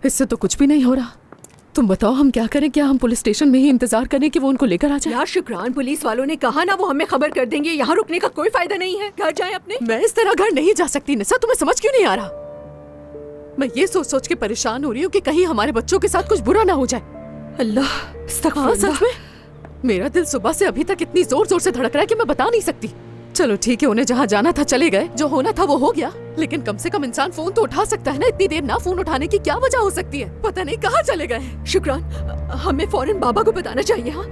इससे तो कुछ भी नहीं हो रहा। तुम बताओ हम क्या करें? क्या हम पुलिस स्टेशन में ही इंतजार करें कि वो उनको लेकर आ जाए? यार शुक्रान, पुलिस वालों ने कहा ना वो हमें खबर कर देंगे। यहाँ रुकने का कोई फायदा नहीं है, घर जाएं अपने। मैं इस तरह घर नहीं जा सकती निसा, तुम्हें समझ क्यों नहीं आ रहा? मैं ये सोच सोच के परेशान हो रही हूँ कि कहीं हमारे बच्चों के साथ कुछ बुरा ना हो जाए। अल्लाह, हाँ सच में मेरा दिल सुबह से अभी तक इतनी जोर जोर से धड़क रहा है कि मैं बता नहीं सकती। चलो ठीक है, उन्हें जहाँ जाना था चले गए, जो होना था वो हो गया, लेकिन कम से कम इंसान फोन तो उठा सकता है ना। इतनी देर ना फोन उठाने की क्या वजह हो सकती है? पता नहीं कहाँ चले गए। शुक्रान, हमें फौरन बाबा को बताना चाहिए। हाँ,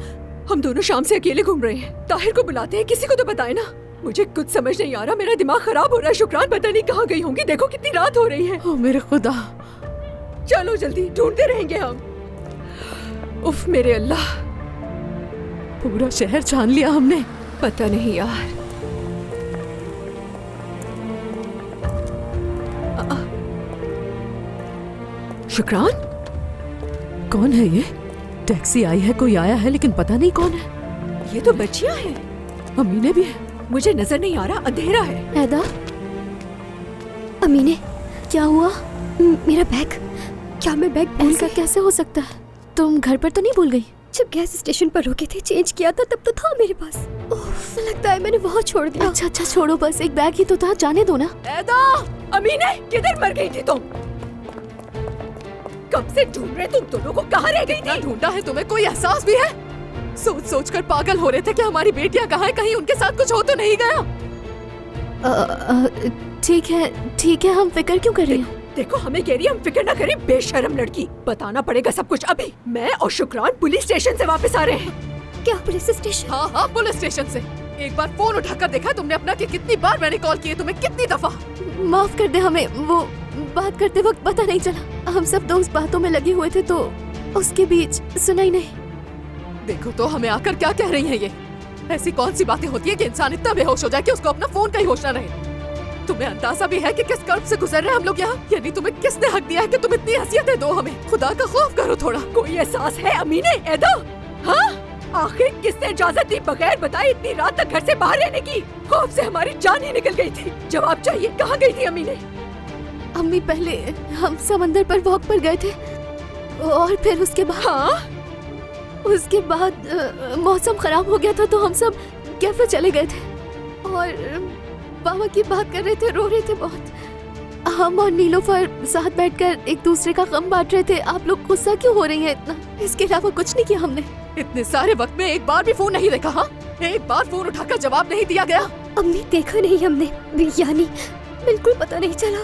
हम दोनों शाम से अकेले घूम रहे हैं। ताहिर को बुलाते हैं, किसी को तो बताए ना। मुझे कुछ समझ नहीं आ रहा, मेरा दिमाग खराब हो रहा है। शुक्रान पता नहीं कहाँ गई होंगी, देखो कितनी रात हो रही है। ओ मेरे खुदा, चलो जल्दी, ढूंढते रहेंगे हम। उफ मेरे अल्लाह, पूरा शहर छान लिया हमने। पता नहीं यार। शुक्रान, कौन है ये? टैक्सी आई है, कोई आया है, लेकिन पता नहीं कौन है। ये तो बच्चियां हैं। अमीने भी है। मुझे नजर नहीं आ रहा, अंधेरा है। ऐदा, अमीने, क्या हुआ? मेरा बैग, क्या मैं बैग भूल ऐसा कैसे हो सकता है? तुम घर पर तो नहीं भूल गई? जब गैस स्टेशन पर रुके थे, चेंज किया था, तब तो था मेरे पास। उफ, लगता है मैंने वहाँ छोड़ दिया। अच्छा छोड़ो, बस एक बैग ही तो था, जाने दो ना। ऐदा, अमीने, किधर मर गई थी तुम? कब से ढूंढ रहे तुम दोनों को, कहाँ रह गई थी? ढूंढा है तुम्हें, कोई एहसास भी है? सोच सोच कर पागल हो रहे थे कि हमारी बेटियां कहाँ है, कहीं उनके साथ कुछ हो तो नहीं गया। ठीक है, हम फिक्र क्यों कर रही हैं? देखो हमें कह रही है हम फिक्र ना करें, बेशर्म लड़की। बताना पड़ेगा सब कुछ अभी। मैं और शुक्रान पुलिस स्टेशन से वापस आ रहे हैं। क्या पुलिस स्टेशन? हाँ, पुलिस स्टेशन से। एक बार फोन उठाकर देखा तुमने अपना कि कितनी बार मैंने कॉल की है तुम्हें, कितनी दफा? माफ कर दे, हमें वो बात करते वक्त पता नहीं चला। हम सब दोस्त बातों में लगे हुए थे तो उसके बीच सुना ही नहीं। देखो तो हमें आकर क्या कह रही हैं ये? ऐसी कौन सी बातें होती है कि इंसान इतना बेहोश हो जाए कि उसको अपना फोन का ही होश ना रहे? तुम्हें अंदाजा भी है कि किस कर्ब से गुजर रहे हैं हम लोग यहाँ? यानी तुम्हें किसने हक दिया है कि तुम इतनी हैसियतें दो हमें? खुदा का खौफ करो थोड़ा। कोई एहसास है अमीने? ऐदा, हाँ, आखिर किसने इजाजत दी बगैर बताए इतनी रात तक घर से बाहर रहने की? खौफ से हमारी जान ही निकल गई थी। जवाब चाहिए, कहाँ गई थी अमीने? अम्मी, पहले हम समंदर पर वॉक पर गए थे और फिर उसके बाद मौसम खराब हो गया था तो हम सब कैफे चले गए थे और बाबा की बात कर रहे थे, रो रहे थे बहुत। हम और नीलोफर साथ बैठकर एक दूसरे का गम बांट रहे थे। आप लोग गुस्सा क्यों हो रही हैं इतना? इसके अलावा कुछ नहीं किया हमने। इतने सारे वक्त में एक बार भी फोन नहीं देखा? हाँ, एक बार फोन उठाकर जवाब नहीं दिया गया? अम्मी, देखा नहीं हमने, यानी बिल्कुल पता नहीं चला।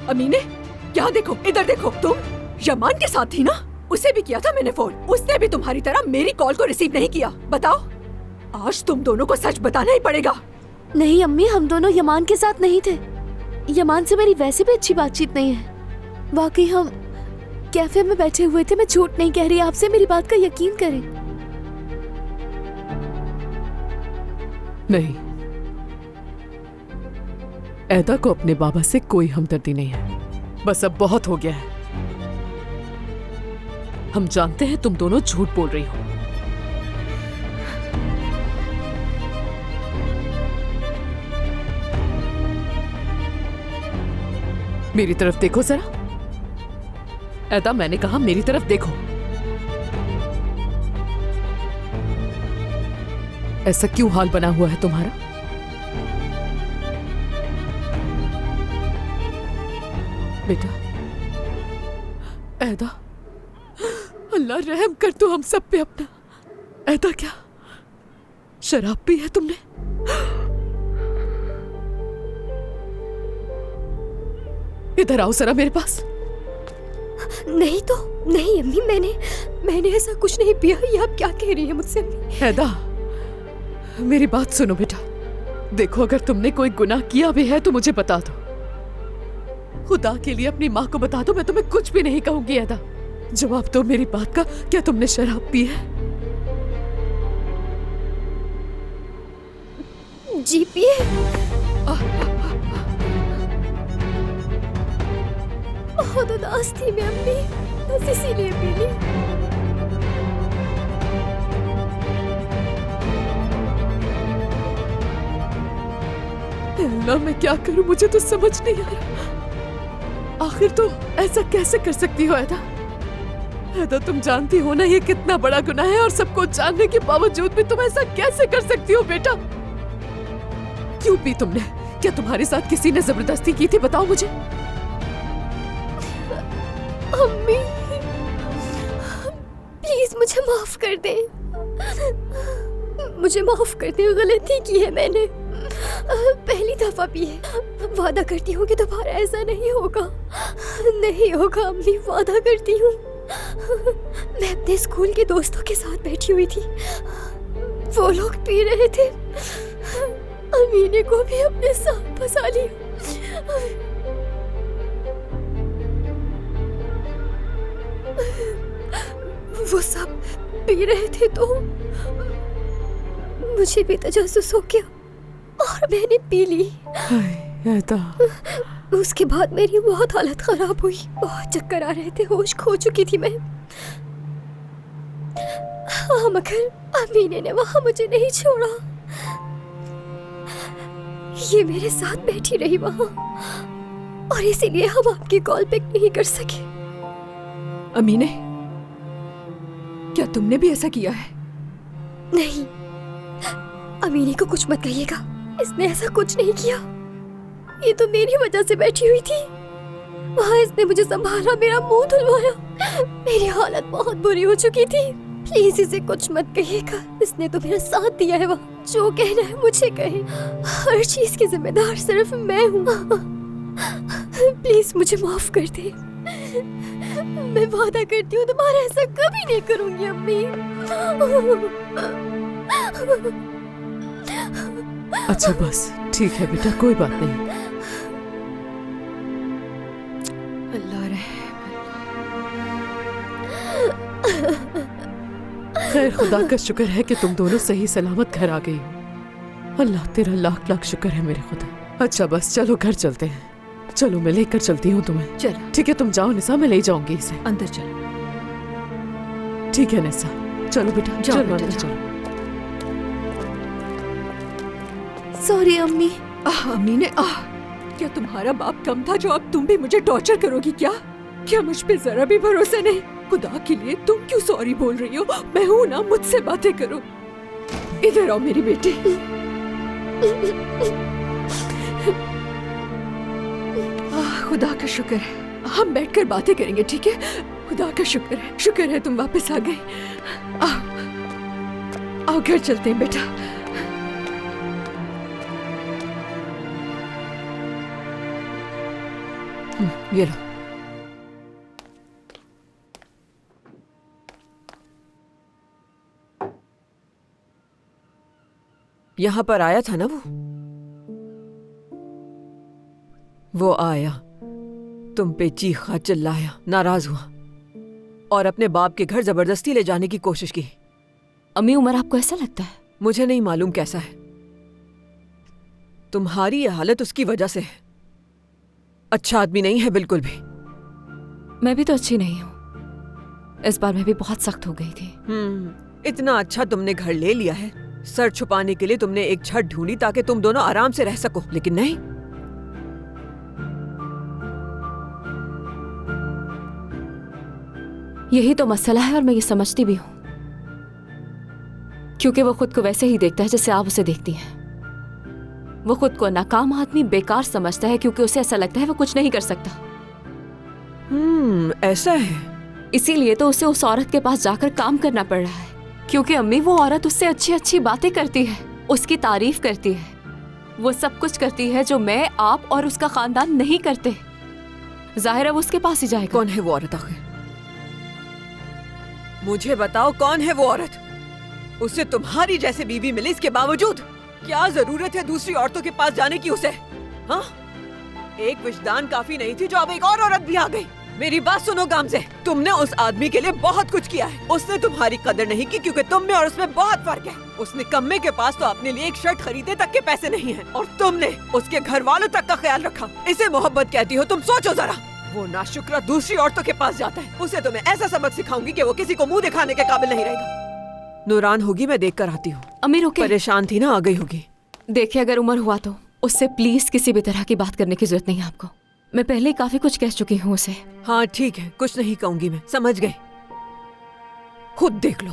अमीने, यहाँ देखो, इधर देखो। तुम यमान के साथ थी ना? उसे भी किया था मैंने फोन, उसने भी तुम्हारी तरह मेरी कॉल को रिसीव नहीं किया। बताओ, आज तुम दोनों को सच बताना ही पड़ेगा। नहीं अम्मी, हम दोनों यमान के साथ नहीं थे। यमान से मेरी वैसे भी अच्छी बातचीत नहीं है। वाकई हम कैफे में बैठे हुए थे, मैं झूठ नहीं कह रही आपसे, मेरी बात का यकीन करें। नहीं, ऐदा को अपने बाबा से कोई हमदर्दी नहीं है। बस अब बहुत हो गया है। हम जानते हैं तुम दोनों झूठ बोल रही हो। मेरी तरफ देखो जरा। ऐदा, मैंने कहा मेरी तरफ देखो। ऐसा क्यों हाल बना हुआ है तुम्हारा? बेटा, ऐदा, अल्लाह रहम कर तू हम सब पे अपना। ऐदा, क्या शराब पी है तुमने? इधर आओ जरा मेरे पास। नहीं तो नहीं अम्मी, मैंने ऐसा कुछ नहीं पिया। ये आप क्या कह रही हैं मुझसे अम्मी? ऐदा, मेरी बात सुनो बेटा। देखो, अगर तुमने कोई गुनाह किया भी है तो मुझे बता दो। खुदा के लिए अपनी माँ को बता दो, मैं तुम्हें कुछ भी नहीं कहूंगी। ऐदा, जवाब दो मेरी बात का, क्या तुमने शराब पी है? जी पिए। बहुत उदास थी मैं अम्मी, बस इसीलिए पी ली। अल्लाह, मैं क्या करूं, मुझे तो समझ नहीं आ रहा। आखिर तुम ऐसा कैसे कर सकती हो ऐदा? ऐदा, तुम जानती हो ना ये कितना बड़ा गुनाह है, और सबको जानने के बावजूद भी तुम ऐसा कैसे कर सकती हो बेटा? क्यों पी तुमने? क्या तुम्हारे साथ किसी ने जबरदस्ती की थी? बताओ मुझे। अम्मी, प्लीज मुझे माफ कर दे। मुझे माफ कर दे, गलती की है मैंने। पहली दफा भी है। वादा करती हूँ कि दोबारा ऐसा नहीं होगा। नहीं होगा अम्मी, वादा करती हूँ। मैं अपने स्कूल के दोस्तों के साथ बैठी हुई थी, वो लोग पी रहे थे। अमीने को भी अपने साथ फंसा लिया। वो सब पी रहे थे तो मुझे भी तजस्सुस हो गया और मैंने पी ली। उसके बाद मेरी बहुत हालत खराब हुई, बहुत चक्कर आ रहे थे, होश खो चुकी थी मैं। हाँ, मगर अमीने ने वहां मुझे नहीं छोड़ा। ये मेरे साथ बैठी रही वहां, और इसीलिए हम आपकी कॉल पिक नहीं कर सके। अमीने, क्या तुमने भी ऐसा किया है? नहीं, अमीने को कुछ मत कहिएगा, इसने ऐसा कुछ नहीं किया। ये तो मेरी वजह से बैठी हुई थी। वहाँ इसने मुझे संभाला, मेरा मुंह धुलवाया। मेरी हालत बहुत बुरी हो चुकी थी। प्लीज इसे कुछ मत कहिएगा, इसने तो मेरा साथ दिया है वहाँ। जो कहना है मुझे कहे, हर चीज की जिम्मेदार सिर्फ मैं हूँ। प्लीज मुझे माफ कर दे। मैं वादा करती हूँ दोबारा ऐसा कभी नहीं करूंगी अम्मी। अच्छा बस ठीक है बेटा, कोई बात नहीं। अल्लाह रहम। खैर, खुदा का शुक्र है कि तुम दोनों सही सलामत घर आ गई हो। अल्लाह तेरा लाख लाख शुक्र है मेरे खुदा। अच्छा बस चलो घर चलते हैं। चलो मैं लेकर चलती हूँ तुम्हें। चलो ठीक है, तुम जाओ निशा, मैं ले जाऊंगी इसे। अंदर चलो। ठीक है निशा, चलो बेटा, जाओ चलो बेटा, अंदर जाओ। चलो। सॉरी अम्मी। अमीने, क्या तुम्हारा बाप कम था जो अब तुम भी मुझे टॉर्चर करोगी क्या? क्या मुझ पे जरा भी भरोसा नहीं? खुदा के लिए तुम क्यों सॉरी बोल रही हो? मैं हूं ना, मुझसे बातें करो। इधर आओ मेरी बेटी। खुदा का शुक्र है, हम बैठकर बातें करेंगे, ठीक है? खुदा का शुक्र है तुम वापस आ गई। आओ घर चलते हैं बेटा। ये लो। यहाँ पर आया था ना वो आया, तुम पे चीखा चिल्लाया, नाराज हुआ और अपने बाप के घर जबरदस्ती ले जाने की कोशिश की। अम्मी, उमर आपको ऐसा लगता है? मुझे नहीं मालूम कैसा है, तुम्हारी ये हालत उसकी वजह से है। अच्छा आदमी नहीं है बिल्कुल भी। मैं भी तो अच्छी नहीं हूँ। इस बार मैं भी बहुत सख्त हो गई थी। इतना अच्छा तुमने घर ले लिया है, सर छुपाने के लिए तुमने एक छत ढूंढी ताकि तुम दोनों आराम से रह सको, लेकिन नहीं। यही तो मसला है और मैं ये समझती भी हूँ, क्योंकि वो खुद को वैसे ही देखता है जैसे आप उसे देखती हैं। वो खुद को नाकाम आदमी, बेकार समझता है, क्योंकि उसे ऐसा लगता है वो कुछ नहीं कर सकता। ऐसा है। इसीलिए तो उसे उस औरत के पास जाकर काम करना पड़ रहा है, क्योंकि अम्मी वो औरत उससे अच्छी अच्छी बातें करती है, उसकी तारीफ करती है, वो सब कुछ करती है जो मैं, आप और उसका खानदान नहीं करते। जाहिर है वो उसके पास ही जाएगा। कौन है वो औरत आखिर? मुझे बताओ कौन है वो औरत? उसे तुम्हारी जैसे बीवी मिली, इसके बावजूद क्या जरूरत है दूसरी औरतों के पास जाने की उसे? हाँ, एक विजदान काफी नहीं थी जो अब एक और औरत भी आ गई। मेरी बात सुनो गामज़े, तुमने उस आदमी के लिए बहुत कुछ किया है। उसने तुम्हारी कदर नहीं की क्योंकि तुम में और उसमें बहुत फर्क है। उस निकम्मे के पास तो अपने लिए एक शर्ट खरीदे तक के पैसे नहीं हैं, और तुमने उसके घर वालों तक का ख्याल रखा। इसे मोहब्बत कहती हो तुम? सोचो जरा, वो नाशुक्रा दूसरी औरतों के पास जाता है। उसे तो मैं ऐसा सबक सिखाऊंगी कि वो किसी को मुंह दिखाने के काबिल नहीं रहेगा। नूरान होगी, मैं देख कर आती हूँ। अम्मी रुके। परेशान थी ना, आ गई होगी। देखिए, अगर उम्र हुआ तो उससे प्लीज किसी भी तरह की बात करने की जरूरत नहीं है आपको। मैं पहले ही काफी कुछ कह चुकी हूँ उसे। हाँ ठीक है, कुछ नहीं कहूंगी मैं, समझ गई। खुद देख लो।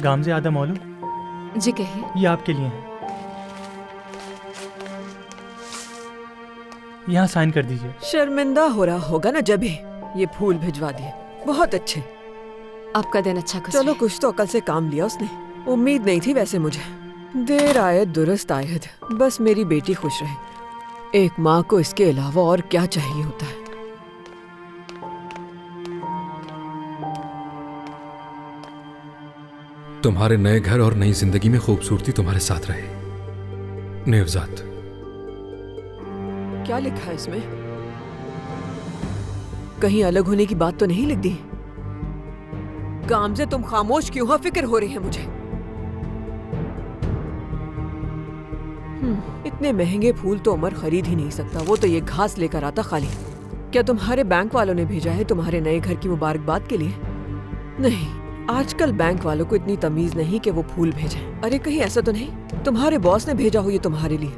गामजे आदम मौलू, जी कहिए। ये आपके लिए है, यहाँ साइन कर दीजिए। शर्मिंदा हो रहा होगा ना जब ही ये फूल भिजवा दिए। बहुत अच्छे। आपका दिन अच्छा गुजरे। चलो कुछ तो अकल से काम लिया उसने। उम्मीद नहीं थी वैसे मुझे। देर आयत दुरुस्त आयत, बस मेरी बेटी खुश रहे। एक माँ को इसके अलावा और क्या चाहिए होता है। तुम्हारे नए घर और नई जिंदगी में खूबसूरती तुम्हारे साथ रहे। नेवजात। क्या लिखा है इसमें? कहीं अलग होने की बात तो नहीं लिख दी? गामजे तुम खामोश क्यों हो? फिक्र हो रही है मुझे। इतने महंगे फूल तो उमर खरीद ही नहीं सकता। वो तो ये घास लेकर आता खाली। क्या तुम्हारे बैंक वालों ने भेजा है तुम्हारे नए घर की मुबारकबाद के लिए? नहीं, आजकल बैंक वालों को इतनी तमीज नहीं कि वो फूल भेजें। अरे कहीं ऐसा तो नहीं तुम्हारे बॉस ने भेजा हो ये तुम्हारे लिए?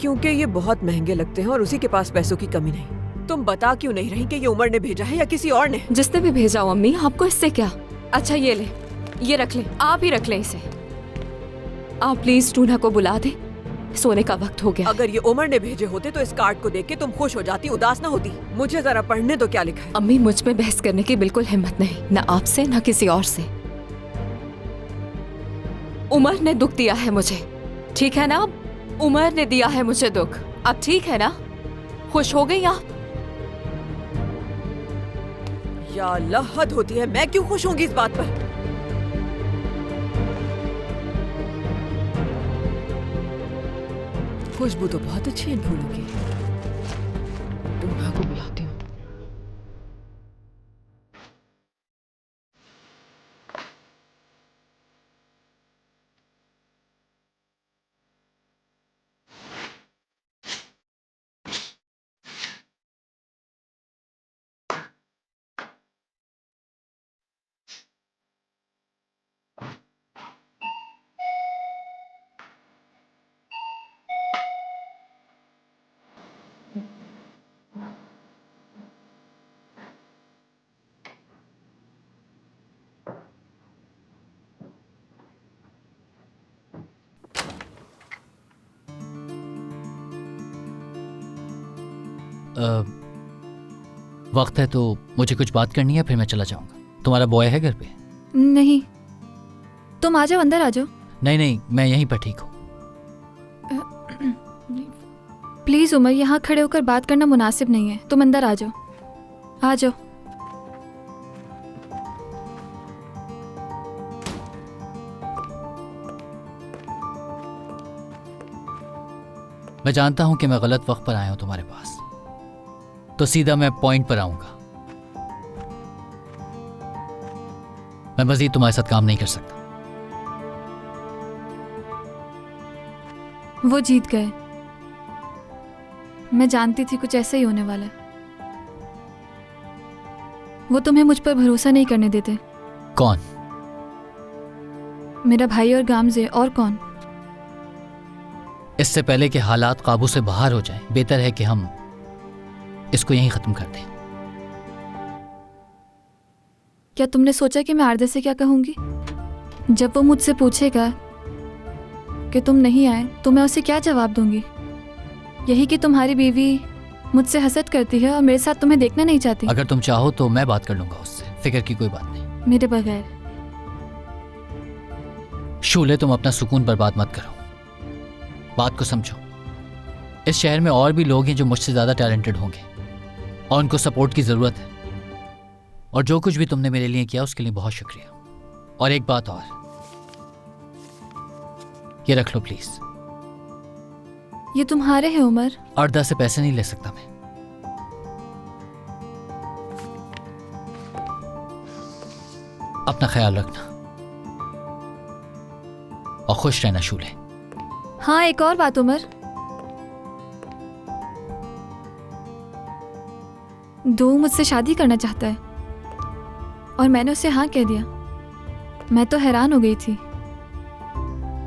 क्योंकि ये बहुत महंगे लगते हैं और उसी के पास पैसों की कमी नहीं। तुम बता क्यों नहीं रही कि ये उमर ने भेजा है या किसी और ने? जिसने भी भेजा हो अम्मी, आपको इससे क्या? अच्छा ये ले, ये रख ले, आप ही रख लें इसे। आप प्लीज टूना को बुला दे, सोने का वक्त हो गया। अगर ये उमर ने भेजे होते तो इस कार्ड को देख के तुम खुश हो जाती, उदास ना होती। मुझे जरा पढ़ने तो क्या लिखा है। अम्मी मुझ में बहस करने की बिल्कुल हिम्मत नहीं, न आपसे न किसी और से। उमर ने दुख दिया है मुझे, ठीक है ना? उमर ने दिया है मुझे दुख, अब ठीक है ना? खुश हो गई आप? या अल्लाह, हद होती है। मैं क्यों खुश होंगी इस बात पर? खुशबू तो बहुत अच्छी है फूलों की। टूना को बुलाती हूँ। वक्त है तो मुझे कुछ बात करनी है, फिर मैं चला जाऊंगा। तुम्हारा बॉय है घर पे? नहीं, तुम आ जाओ, अंदर आ जाओ। नहीं नहीं, मैं यहीं पर ठीक हूँ। प्लीज उमर, यहाँ खड़े होकर बात करना मुनासिब नहीं है। तुम अंदर आ जाओ, आ जाओ। मैं जानता हूं कि मैं गलत वक्त पर आया हूं तुम्हारे पास, तो सीधा मैं पॉइंट पर आऊंगा। मैं मजीद तुम्हारे साथ काम नहीं कर सकता। वो जीत गए। मैं जानती थी कुछ ऐसा ही होने वाला है। वो तुम्हें मुझ पर भरोसा नहीं करने देते। कौन? मेरा भाई और गामजे, और कौन? इससे पहले कि हालात काबू से बाहर हो जाएं, बेहतर है कि हम इसको यहीं खत्म कर दें। क्या तुमने सोचा कि मैं आरदे से क्या कहूंगी? जब वो मुझसे पूछेगा कि तुम नहीं आए तो मैं उसे क्या जवाब दूंगी? यही कि तुम्हारी बीवी मुझसे हसद करती है और मेरे साथ तुम्हें देखना नहीं चाहती। अगर तुम चाहो तो मैं बात कर लूंगा उससे, फिक्र की कोई बात नहीं। मेरे बगैर। शूले, तुम अपना सुकून बर्बाद मत करो, बात को समझो। इस शहर में और भी लोग हैं जो मुझसे ज्यादा टैलेंटेड होंगे और उनको सपोर्ट की जरूरत है। और जो कुछ भी तुमने मेरे लिए किया उसके लिए बहुत शुक्रिया। और एक बात और, ये रख लो प्लीज। ये तुम्हारे हैं उमर। अर्दा से पैसे नहीं ले सकता मैं। अपना ख्याल रखना और खुश रहना शूले। हाँ, एक और बात उमर, दो मुझसे शादी करना चाहता है और मैंने उसे हाँ कह दिया। मैं तो हैरान हो गई थी।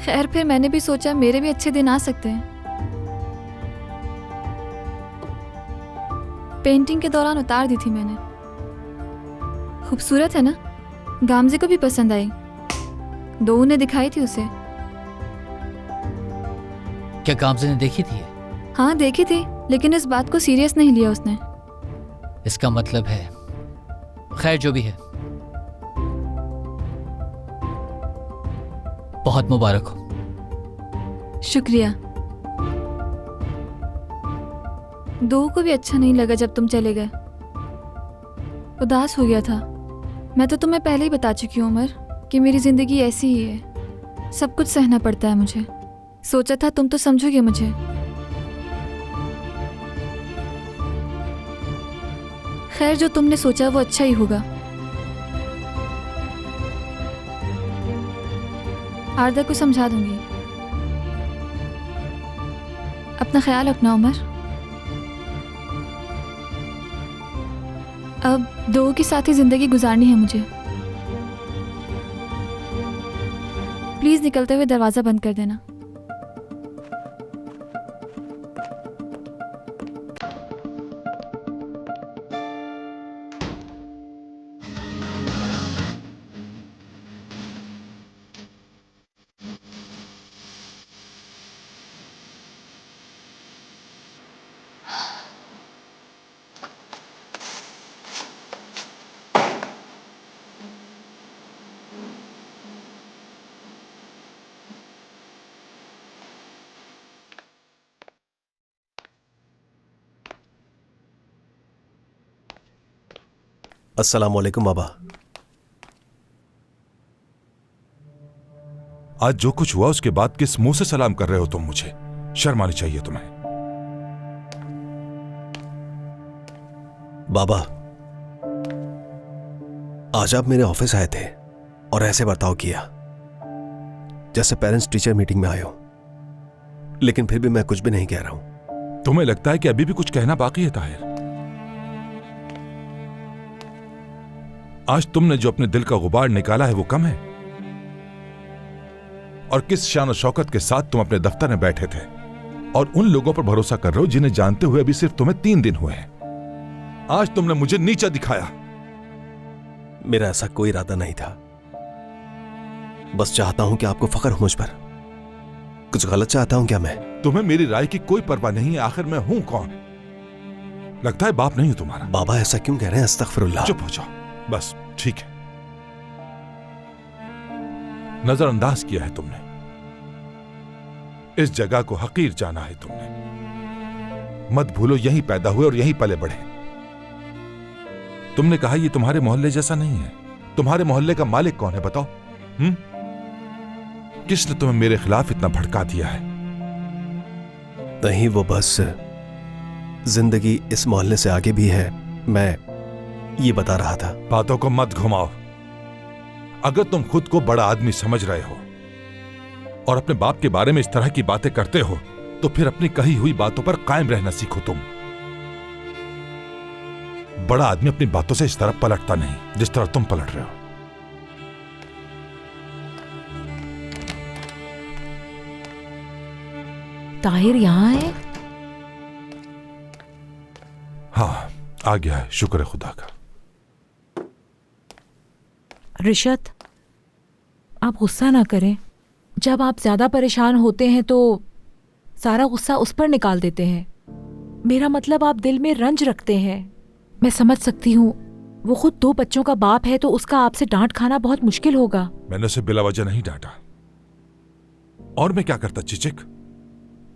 खैर फिर मैंने भी सोचा मेरे भी अच्छे दिन आ सकते हैं। पेंटिंग के दौरान उतार दी थी मैंने। खूबसूरत है ना, गामजे को भी पसंद आई। दो ने दिखाई थी उसे। क्या गामजे ने देखी थी? हाँ देखी थी, लेकिन इस बात को सीरियस नहीं लिया उसने। इसका मतलब है, खैर जो भी है, बहुत मुबारक हो। शुक्रिया। दो को भी अच्छा नहीं लगा जब तुम चले गए, उदास हो गया था। मैं तो तुम्हें पहले ही बता चुकी हूँ उमर कि मेरी जिंदगी ऐसी ही है, सब कुछ सहना पड़ता है मुझे। सोचा था तुम तो समझोगे मुझे। खैर जो तुमने सोचा वो अच्छा ही होगा। आरदा को समझा दूंगी। अपना ख्याल रखना उमर। अब दो के साथ ही जिंदगी गुजारनी है मुझे। प्लीज निकलते हुए दरवाजा बंद कर देना। अस्सलाम वालेकुम बाबा। आज जो कुछ हुआ उसके बाद किस मुंह से सलाम कर रहे हो तुम मुझे? शर्म आनी चाहिए तुम्हें। बाबा, आज आप मेरे ऑफिस आए थे और ऐसे बर्ताव किया जैसे पेरेंट्स टीचर मीटिंग में आए हो, लेकिन फिर भी मैं कुछ भी नहीं कह रहा हूं। तुम्हें लगता है कि अभी भी कुछ कहना बाकी है ताहिर? आज तुमने जो अपने दिल का गुबार निकाला है वो कम है? और किस शान और शौकत के साथ तुम अपने दफ्तर में बैठे थे और उन लोगों पर भरोसा कर रहे हो जिन्हें जानते हुए अभी सिर्फ तुम्हें 3 दिन हुए हैं। आज तुमने मुझे नीचा दिखाया। मेरा ऐसा कोई इरादा नहीं था, बस चाहता हूं कि आपको फख्र हो मुझ पर। कुछ गलत चाहता हूं क्या मैं? तुम्हें मेरी राय की कोई परवाह नहीं है। आखिर मैं हूं कौन? लगता है बाप नहीं हूं तुम्हारा। बाबा ऐसा क्यों कह रहे हैं? अस्तगफिरुल्लाह। चुप हो जाओ बस, ठीक है। नजरअंदाज किया है तुमने, इस जगह को हकीर जाना है तुमने। मत भूलो यहीं पैदा हुए और यहीं पले बढ़े। तुमने कहा ये तुम्हारे मोहल्ले जैसा नहीं है। तुम्हारे मोहल्ले का मालिक कौन है बताओ? किसने तुम्हें मेरे खिलाफ इतना भड़का दिया है? नहीं, वो बस जिंदगी इस मोहल्ले से आगे भी है, मैं ये बता रहा था। बातों को मत घुमाओ। अगर तुम खुद को बड़ा आदमी समझ रहे हो और अपने बाप के बारे में इस तरह की बातें करते हो तो फिर अपनी कही हुई बातों पर कायम रहना सीखो। तुम बड़ा आदमी अपनी बातों से इस तरह पलटता नहीं जिस तरह तुम पलट रहे हो। ताहिर यहाँ है? हाँ, आ गया है, शुक्र है खुदा का। रिशत, आप गुस्सा ना करें। जब आप ज्यादा परेशान होते हैं तो सारा गुस्सा उस पर निकाल देते हैं। मेरा मतलब आप दिल में रंज रखते हैं। मैं समझ सकती हूँ, वो खुद 2 बच्चों का बाप है तो उसका आपसे डांट खाना बहुत मुश्किल होगा। मैंने उसे बिला वजह नहीं डांटा। और मैं क्या करता चिचिक?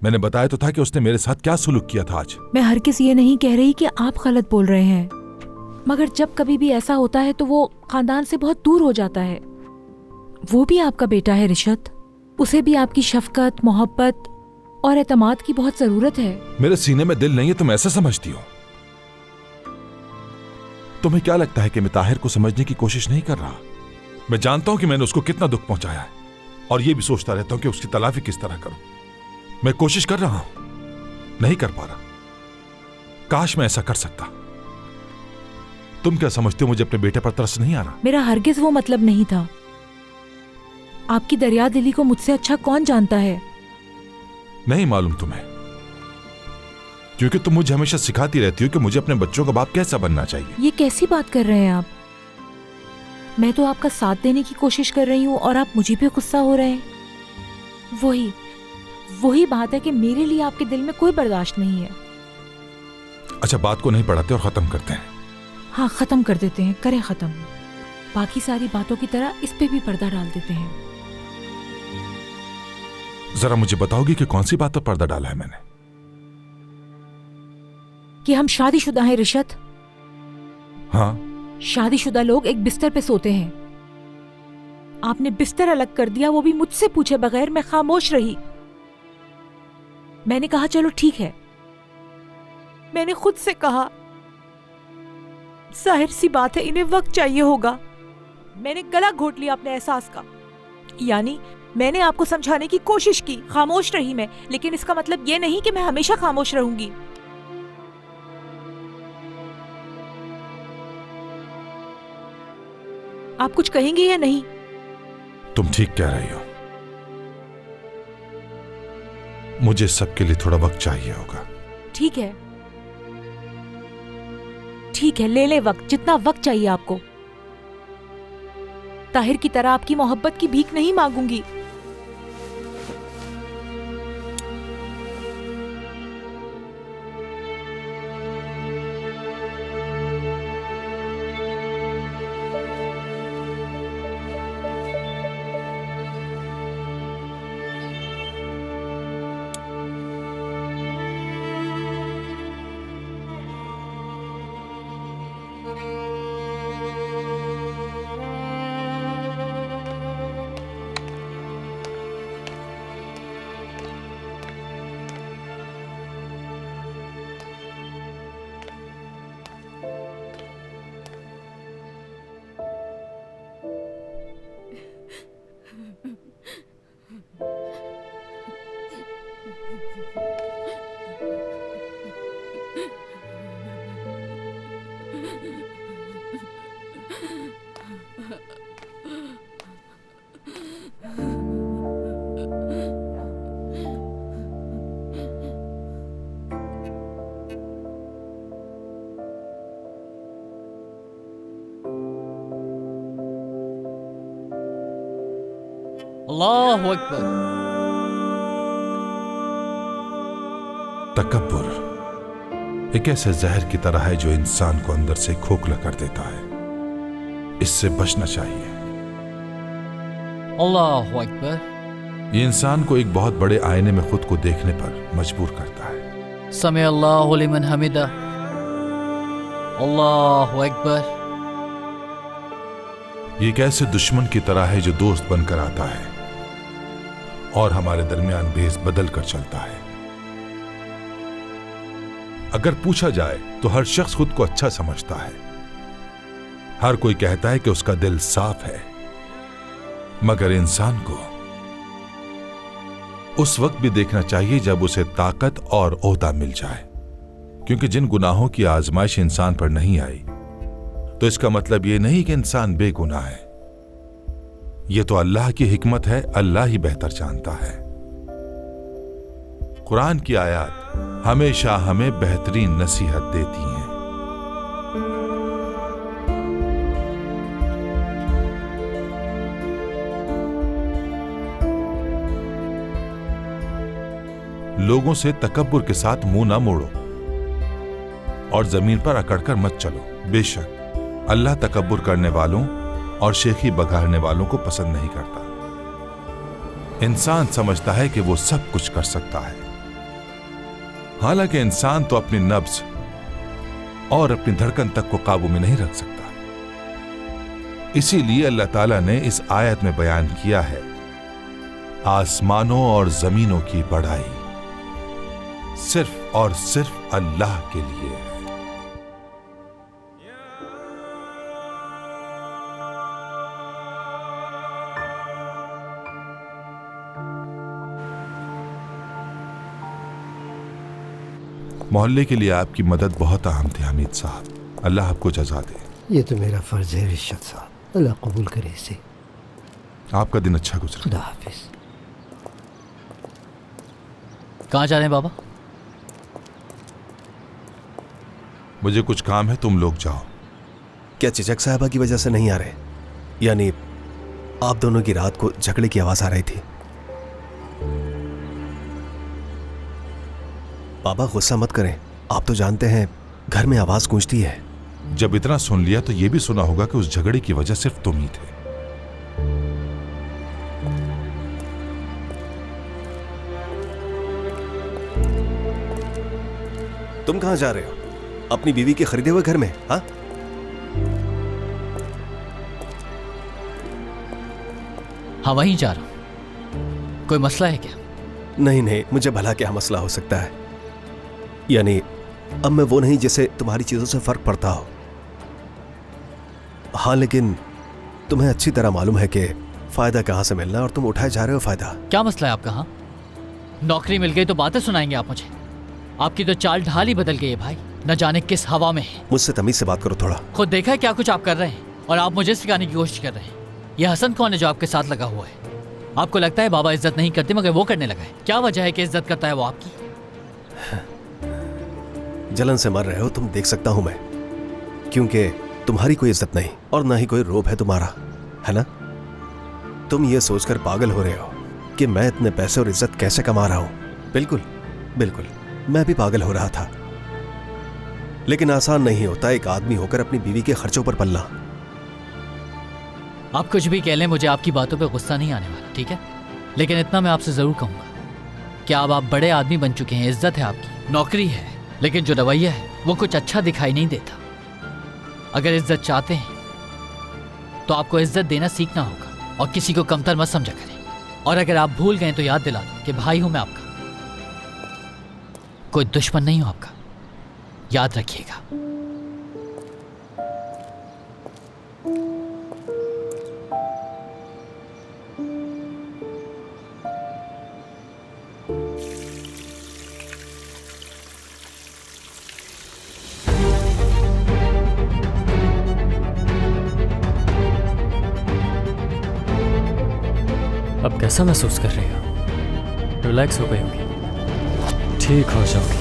मैंने बताया तो था कि उसने मेरे साथ क्या सुलूक किया था आज। मैं हरगिज़ ये नहीं कह रही कि आप गलत बोल रहे हैं, मगर जब कभी भी ऐसा होता है तो वो खानदान से बहुत दूर हो जाता है। वो भी आपका बेटा है रिशत, उसे भी आपकी शफकत, मोहब्बत और एतमाद की बहुत जरूरत है। मेरे सीने में दिल नहीं है, तुम ऐसा समझती हो? तुम्हें क्या लगता है कि मैं ताहिर को समझने की कोशिश नहीं कर रहा? मैं जानता हूं कि मैंने उसको कितना दुख पहुंचाया है और ये भी सोचता रहता हूं कि उसकी तलाफी किस तरह करूं। मैं कोशिश कर रहा हूं, नहीं कर पा रहा। काश मैं ऐसा कर सकता। तुम क्या समझते हो मुझे अपने बेटे पर तरस नहीं आ रहा? मेरा हरगिज वो मतलब नहीं था। आपकी दरिया दिली को मुझसे अच्छा कौन जानता है? नहीं मालूम तुम्हें, क्योंकि तुम मुझे हमेशा सिखाती रहती हो कि मुझे अपने बच्चों का बाप कैसा बनना चाहिए। ये कैसी बात कर रहे हैं आप? मैं तो आपका साथ देने की कोशिश कर रही हूँ और आप मुझे पे गुस्सा हो रहे हैं। वही बात है कि मेरे लिए आपके दिल में कोई बर्दाश्त नहीं है। अच्छा, बात को नहीं पढ़ाते और खत्म करते हैं। हाँ, खत्म कर देते हैं, करें खत्म। बाकी सारी बातों की तरह इस पे भी पर्दा डाल देते हैं। जरा मुझे बताओगी कि कौन सी बात पर पर्दा डाला है मैंने? कि हम शादीशुदा हैं रिशत। हाँ, शादीशुदा लोग एक बिस्तर पे सोते हैं। आपने बिस्तर अलग कर दिया, वो भी मुझसे पूछे बगैर। मैं खामोश रही। मैंने कहा चलो ठीक है। मैंने खुद से कहा जाहिर सी बात है इन्हें वक्त चाहिए होगा। मैंने गला घोट लिया अपने एहसास का। यानी मैंने आपको समझाने की कोशिश की, खामोश रही मैं, लेकिन इसका मतलब ये नहीं कि मैं हमेशा खामोश रहूंगी। आप कुछ कहेंगे या नहीं? तुम ठीक कह रही हो। मुझे सबके लिए थोड़ा वक्त चाहिए होगा। ठीक है, ले ले वक्त, जितना वक्त चाहिए आपको। ताहिर की तरह आपकी मोहब्बत की भीख नहीं मांगूंगी। अल्लाहु अकबर। तकब्बुर एक ऐसे जहर की तरह है जो इंसान को अंदर से खोखला कर देता है। इससे बचना चाहिए। अल्लाहु अकबर। ये इंसान को एक बहुत बड़े आईने में खुद को देखने पर मजबूर करता है। समी अल्लाहु लिमन हमिदा। अल्लाहु अकबर। ये एक ऐसे दुश्मन की तरह है जो दोस्त बनकर आता है और हमारे दरमियान भेस बदल कर चलता है। अगर पूछा जाए तो हर शख्स खुद को अच्छा समझता है। हर कोई कहता है कि उसका दिल साफ है, मगर इंसान को उस वक्त भी देखना चाहिए जब उसे ताकत और ओहदा मिल जाए, क्योंकि जिन गुनाहों की आजमाइश इंसान पर नहीं आई तो इसका मतलब यह नहीं कि इंसान बेगुनाह है। यह तो अल्लाह की हिकमत है, अल्लाह ही बेहतर जानता है। कुरान की आयत हमेशा हमें बेहतरीन नसीहत देती हैं। लोगों से तकब्बुर के साथ मुंह ना मोड़ो और जमीन पर अकड़कर मत चलो। बेशक अल्लाह तकब्बुर करने वालों और शेखी बघाड़ने वालों को पसंद नहीं करता। इंसान समझता है कि वो सब कुछ कर सकता है, हालांकि इंसान तो अपनी नब्ज और अपनी धड़कन तक को काबू में नहीं रख सकता। इसीलिए अल्लाह ताला ने इस आयत में बयान किया है, आसमानों और जमीनों की बढ़ाई सिर्फ और सिर्फ अल्लाह के लिए है। मोहल्ले के लिए आपकी मदद बहुत अहम थी हमीद साहब। अल्लाह आपको जज़ा दे। ये तो मेरा फर्ज है रिशत साहब, अल्लाह कबूल करे इसे। आपका दिन अच्छा गुजरे। खुदा हाफिज। कहाँ जा रहे हैं बाबा? मुझे कुछ काम है, तुम लोग जाओ। क्या चिचक साहबा की वजह से नहीं आ रहे? यानी आप दोनों की रात को झगड़े की आवाज आ रही थी। बाबा गुस्सा मत करें, आप तो जानते हैं घर में आवाज गूंजती है। जब इतना सुन लिया तो यह भी सुना होगा कि उस झगड़े की वजह सिर्फ तुम ही थे। तुम कहां जा रहे हो? अपनी बीवी के खरीदे हुए घर में? हाँ, हाँ वहीं जा रहा हूं। कोई मसला है क्या? नहीं नहीं, मुझे भला क्या मसला हो सकता है। यानी अब मैं वो नहीं जिसे तुम्हारी चीजों से फर्क पड़ता हो। हाँ, लेकिन तुम्हें अच्छी तरह मालूम है कि फायदा कहां से मिलना, और तुम उठाए जा रहे हो फायदा। क्या मसला है आपका? हाँ, नौकरी मिल गई तो बातें सुनाएंगे आप मुझे? आपकी तो चाल ढाल ही बदल गई है भाई, न जाने किस हवा में है। मुझसे तमीज से बात करो थोड़ा। खुद देखा है क्या कुछ आप कर रहे हैं, और आप मुझे सिखाने की कोशिश कर रहे हैं। यह हसन कौन है जो आपके साथ लगा हुआ है? आपको लगता है बाबा इज्जत नहीं करते मगर वो करने लगा है। क्या वजह है कि इज्जत करता है वो आपकी? जलन से मर रहे हो तुम, देख सकता हूं मैं, क्योंकि तुम्हारी कोई इज्जत नहीं और ना ही कोई रोब है तुम्हारा, है ना? तुम ये सोचकर पागल हो रहे हो कि मैं इतने पैसे और इज्जत कैसे कमा रहा हूं। बिल्कुल बिल्कुल, मैं भी पागल हो रहा था। लेकिन आसान नहीं होता एक आदमी होकर अपनी बीवी के खर्चों पर पलना। आप कुछ भी कह लें, मुझे आपकी बातों पे गुस्सा नहीं आने वाला, ठीक है? लेकिन इतना मैं आपसे जरूर कहूंगा कि अब आप बड़े आदमी बन चुके हैं, इज्जत है आपकी, नौकरी है, लेकिन जो रवैया है वो कुछ अच्छा दिखाई नहीं देता। अगर इज्जत चाहते हैं तो आपको इज्जत देना सीखना होगा और किसी को कमतर मत समझा करें। और अगर आप भूल गए तो याद दिला दो कि भाई हूं मैं आपका, कोई दुश्मन नहीं हूं आपका, याद रखिएगा। अब कैसा महसूस कर रही हो? रिलैक्स हो गई होगी, ठीक हो जाओगी,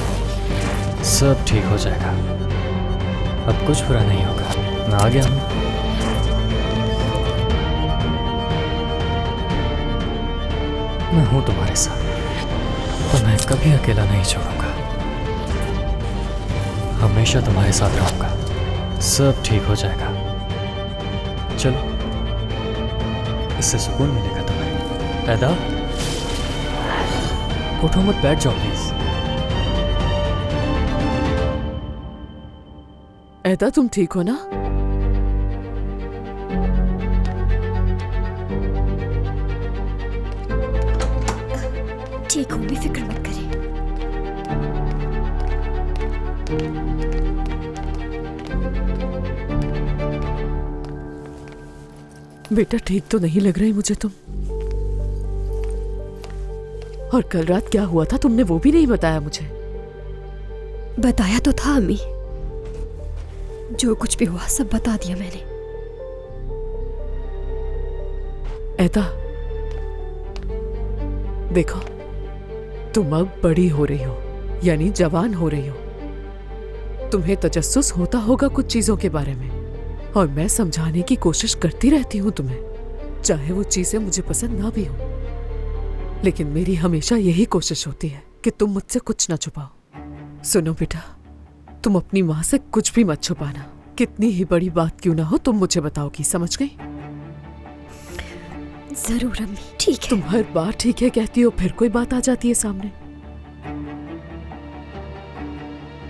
सब ठीक हो जाएगा। अब कुछ बुरा नहीं होगा, मैं आ गया हूँ। मैं हूँ तुम्हारे साथ और मैं कभी अकेला नहीं छोड़ूंगा, हमेशा तुम्हारे साथ रहूंगा। सब ठीक हो जाएगा। चलो, इससे सुकून मिलेगा तुम्हें। ऐदा, उठो मत, बैठ जाओ प्लीज। ऐदा, तुम ठीक हो ना? ठीक हूँ, फिक्र मत करें। बेटा, ठीक तो नहीं लग रही मुझे तुम। और कल रात क्या हुआ था तुमने वो भी नहीं बताया मुझे। बताया तो था अम्मी, जो कुछ भी हुआ सब बता दिया मैंने। ऐदा, देखो, तुम अब बड़ी हो रही हो, यानी जवान हो रही हो। तुम्हें तजस्सुस होता होगा कुछ चीजों के बारे में, और मैं समझाने की कोशिश करती रहती हूँ तुम्हें, चाहे वो चीजें मुझे पसंद ना भी हो। लेकिन मेरी हमेशा यही कोशिश होती है कि तुम मुझसे कुछ ना छुपाओ। सुनो बेटा, तुम अपनी माँ से कुछ भी मत छुपाना, कितनी ही बड़ी बात क्यों ना हो तुम मुझे बताओगी, समझ गई? जरूर अम्मी, ठीक है। तुम हर बार ठीक है कहती हो, फिर कोई बात आ जाती है सामने।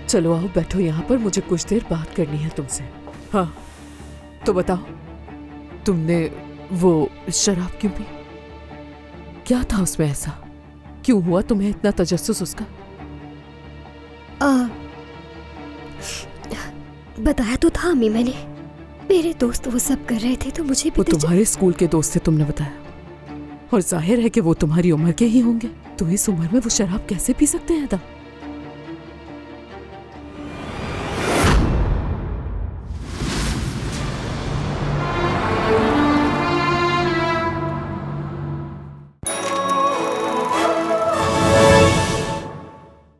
चलो आओ, बैठो यहाँ पर, मुझे कुछ देर बात करनी है तुमसे। हाँ तो बताओ, तुमने वो शराब क्यों पी? क्या था उसमें ऐसा? क्यों हुआ तुम्हें इतना तजस्सुस उसका? बताया तो था अम्मी मैंने, मेरे दोस्त वो सब कर रहे थे तो मुझे भी वो तुम्हारे स्कूल के दोस्त थे, तुमने बताया, और जाहिर है कि वो तुम्हारी उम्र के ही होंगे। तो इस उम्र में वो शराब कैसे पी सकते हैं?